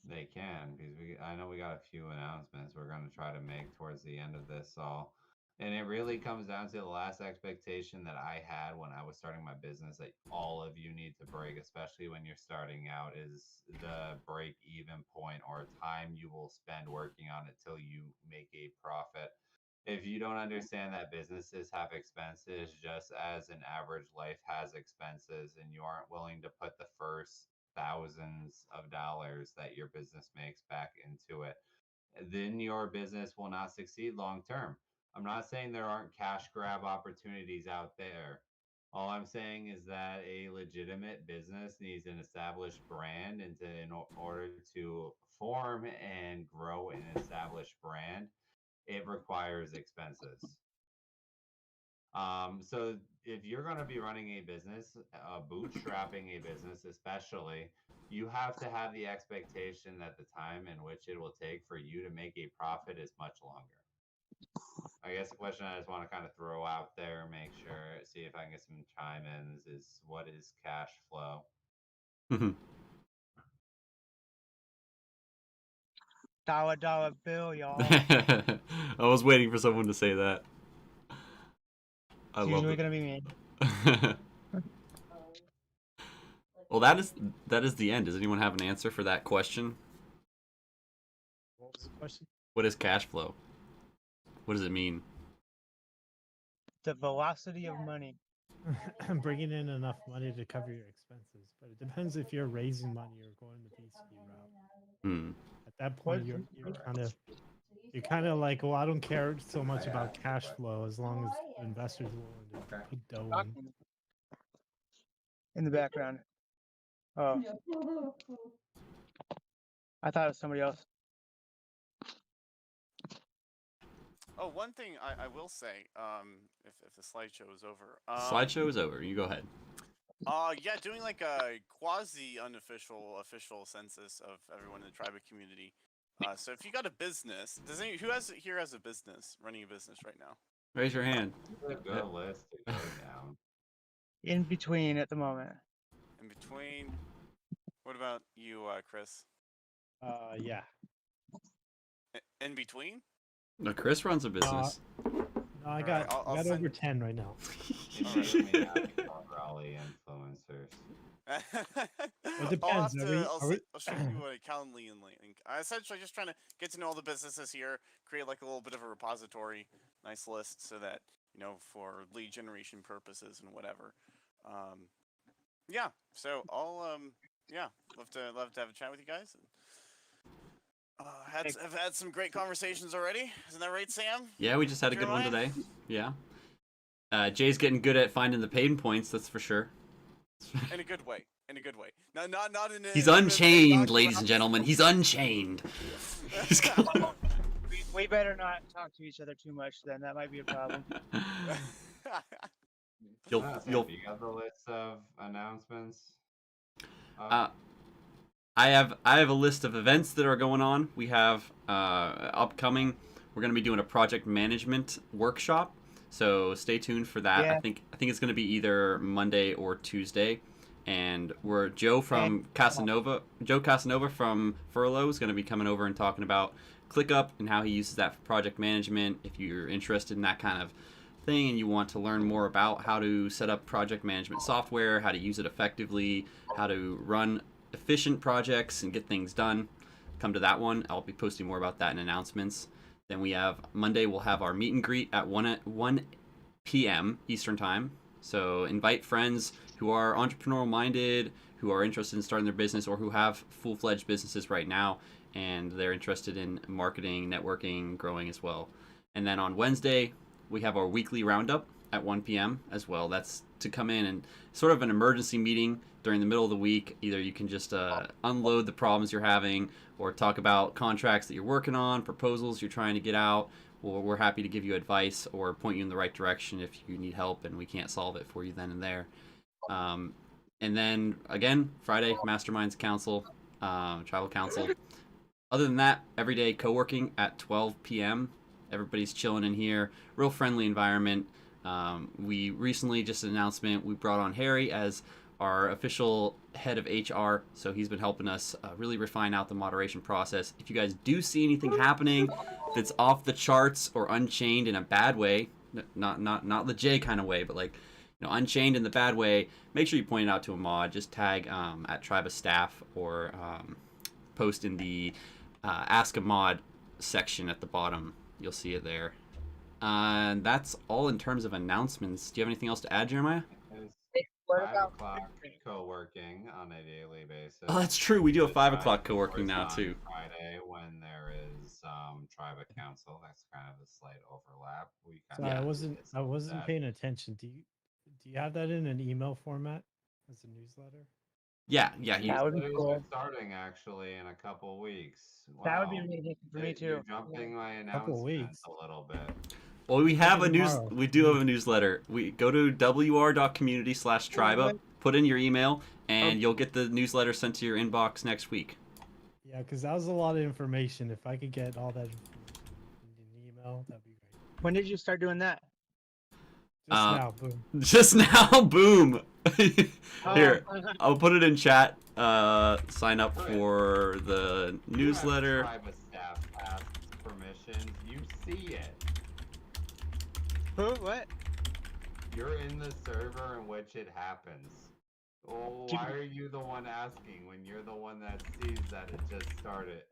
they can, because I know we got a few announcements we're going to try to make towards the end of this all. And it really comes down to the last expectation that I had when I was starting my business that all of you need to break, especially when you're starting out, is the break even point or time you will spend working on it till you make a profit. If you don't understand that businesses have expenses just as an average life has expenses, and you aren't willing to put the first thousands of dollars that your business makes back into it, then your business will not succeed long term. I'm not saying there aren't cash grab opportunities out there. All I'm saying is that a legitimate business needs an established brand, and in order to form and grow an established brand, it requires expenses. So if you're going to be running a business, bootstrapping a business especially, you have to have the expectation that the time in which it will take for you to make a profit is much longer. I guess the question I just want to kind of throw out there, make sure, see if I can get some chime-ins, is what is cash flow? $1 bill, y'all. I was waiting for someone to say that. It's usually gonna be me. Well, that is the end. Does anyone have an answer for that question? What was the question? What is cash flow? What does it mean? The velocity of money. Bringing in enough money to cover your expenses, but it depends if you're raising money or going the VC route. At that point, you're kind of like, well, I don't care so much about cash flow as long as investors are willing to put dough in the background. Oh, I thought it was somebody else. Oh, one thing I will say, if the slideshow is over, Slideshow is over. You go ahead. yeah, doing like a quasi unofficial official census of everyone in the Triba community. So if you got a business, who has a business, running a business right now? Raise your hand. It's a good list to go down. In between at the moment. In between. What about you, Chris? Yeah. In between? No, Chris runs a business. No, I Alright, got I'll I got send- over 10 right now. Raleigh influencers. It depends. I'll show you a Calendly and link. I'm essentially just trying to get to know all the businesses here, create like a little bit of a repository, nice list, so that for lead generation purposes and whatever. Yeah. So I'll love to have a chat with you guys. I've had some great conversations already. Isn't that right, Sam? Yeah, we just had a good one Jeremiah? today. Yeah. Jay's getting good at finding the pain points, that's for sure. In a good way. In a good way. No, not in a. He's in a unchained, not ladies and gentlemen. He's unchained. We better not talk to each other too much, then that might be a problem. You'll You got the list of announcements? I have a list of events that are going on. We have upcoming. We're going to be doing a project management workshop, so stay tuned for that. Yeah. I think it's going to be either Monday or Tuesday, and Joe Casanova from Furlough is going to be coming over and talking about ClickUp and how he uses that for project management. If you're interested in that kind of thing and you want to learn more about how to set up project management software, how to use it effectively, how to run efficient projects and get things done, come to that one. I'll be posting more about that in announcements. Then we have Monday, we'll have our meet and greet at 1 p.m. Eastern time. So invite friends who are entrepreneurial minded, who are interested in starting their business, or who have full-fledged businesses right now and they're interested in marketing, networking, growing as well. And then on Wednesday, we have our weekly roundup at 1 p.m. as well. That's to come in and sort of an emergency meeting during the middle of the week. Either you can just unload the problems you're having, or talk about contracts that you're working on, proposals you're trying to get out, or we're happy to give you advice or point you in the right direction if you need help and we can't solve it for you then and there. And then again, Friday, Masterminds Council, Tribal Council. Other than that, everyday co-working at 12 p.m. Everybody's chilling in here. Real friendly environment. We recently, just an announcement, we brought on Harry as our official head of HR. So he's been helping us really refine out the moderation process. If you guys do see anything happening that's off the charts or unchained in a bad way, not the J kind of way, but like, unchained in the bad way, make sure you point it out to a mod. Just tag at Triba staff or post in the Ask a Mod section at the bottom. You'll see it there. And that's all in terms of announcements. Do you have anything else to add, Jeremiah? What 5 about o'clock co-working on a daily basis. Oh, that's true. We do a 5 Besides, o'clock of co-working course, now, on too. Friday, when there is Triba Council, that's kind of a slight overlap. We So kind I of wasn't that. paying attention. Do you have that in an email format as a newsletter? Yeah. That would be Newsletters cool. are starting actually in a couple weeks. Wow. That would be amazing for me too. You're jumping my announcements weeks. a little bit. Well, we have Maybe tomorrow. We do have a newsletter. We go to wr.community/Triba, put in your email, and you'll get the newsletter sent to your inbox next week. Yeah, because that was a lot of information. If I could get all that information in an email, that'd be great. When did you start doing that? Just now, boom. Just now, boom. Here, Oh, I'll put it in chat. Sign up for the newsletter. Triba staff asks permissions. You see it. who? What? You're in the server in which it happens. Oh, why are you the one asking when you're the one that sees that it just started?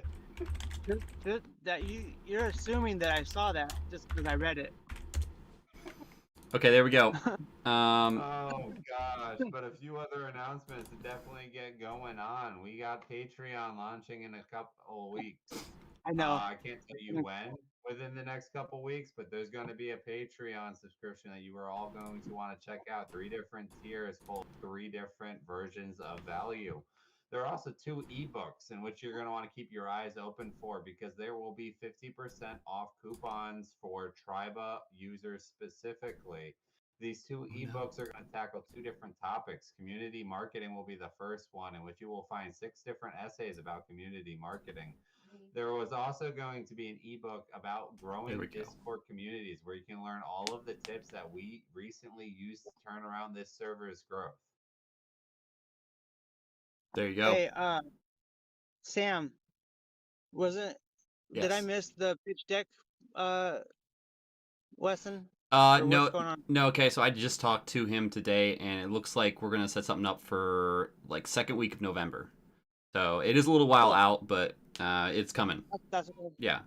That you're assuming that I saw that just because I read it. Okay, there we go. Oh gosh, but a few other announcements to definitely get going on. We got Patreon launching in a couple of weeks. I know. I can't tell you when within the next couple weeks, but there's going to be a Patreon subscription that you are all going to want to check out. 3 different tiers full of 3 different versions of value. There are also 2 ebooks in which you're going to want to keep your eyes open for, because there will be 50% off coupons for Triba users specifically. These 2 ebooks are going to tackle 2 different topics. Community marketing will be the first one, in which you will find 6 different essays about community marketing. There was also going to be an ebook about growing Discord communities, where you can learn all of the tips that we recently used to turn around this server's growth. There you go. Hey, Sam, did I Yes. miss the pitch deck lesson? Or No, what's going on? no. Okay, so I just talked to him today, and it looks like we're gonna set something up for like second week of November. So it is a little while Cool. out, but it's coming. That's cool. Yeah,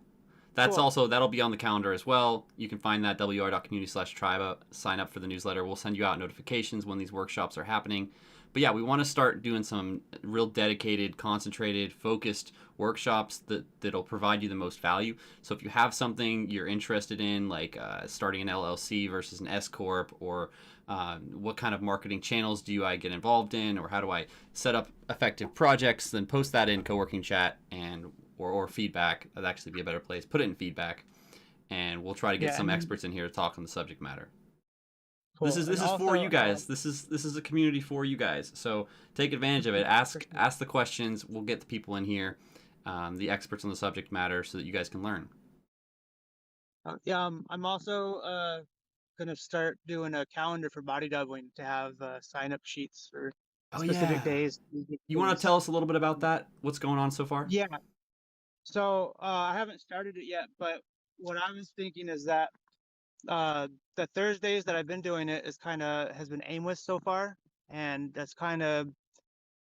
that's Cool. also that'll be on the calendar as well. You can find that wr.community/triba. Sign up for the newsletter. We'll send you out notifications when these workshops are happening. But yeah, we want to start doing some real dedicated, concentrated, focused workshops that'll provide you the most value. So if you have something you're interested in, like starting an LLC versus an S corp, or what kind of marketing channels do I get involved in, or how do I set up effective projects, then post that in co-working chat and or feedback. That'd actually be a better place. Put it in feedback, and we'll try to get Yeah, some and experts in here to talk on the subject matter. cool. This is And for also, you guys. This is a community for you guys. So take advantage of it. Ask the questions. We'll get the people in here, the experts on the subject matter, so that you guys can learn. I'm also gonna start doing a calendar for body doubling to have sign up sheets for specific days. You want to tell us a little bit about that? What's going on so far? Yeah. So I haven't started it yet, but what I was thinking is that the Thursdays that I've been doing it has been aimless so far, and that's kind of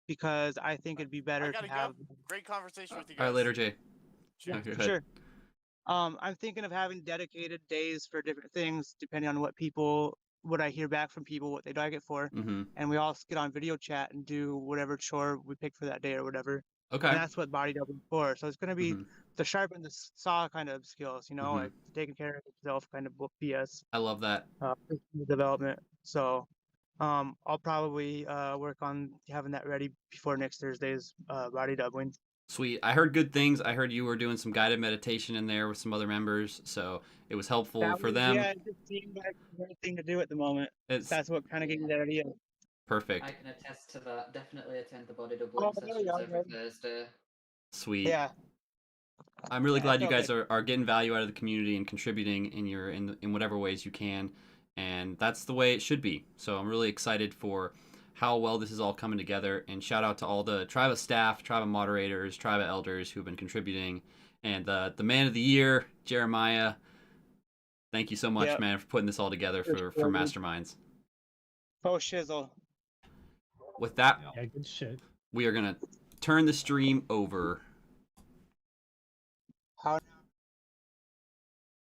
because I think it'd be I better gotta to have. go. Great conversation with you All guys. right, later, Jay. Yeah, Okay, for go ahead. sure. I'm thinking of having dedicated days for different things, depending on what I hear back from people, what they like it for, Mm-hmm. and we all get on video chat and do whatever chore we pick for that day or whatever. Okay. And that's what body doubling is for. So it's gonna be Mhm. the sharpen the saw kind of skills, like taking care of yourself kind of BS. I love that. Personal development. So I'll probably work on having that ready before next Thursday's body doubling. Sweet. I heard good things. I heard you were doing some guided meditation in there with some other members, so it was helpful for them. Yeah, it just seemed like the right thing to do at the moment. That's what kind of gave me that idea. Perfect. I can attest to that. Definitely attend the body doubling there sessions you go, every man. Thursday. Sweet. Yeah. I'm really Yeah, glad you felt guys are getting value out of the community and contributing in whatever ways you can, and that's the way it should be. So I'm really excited for how well this is all coming together, and shout out to all the Triba staff, Triba moderators, Triba elders who have been contributing, and the man of the year, Jeremiah. Thank you so much, Yep. man, for putting this all together for Masterminds. Oh shizzle. With that, Yeah, good shit. we are gonna turn the stream over. How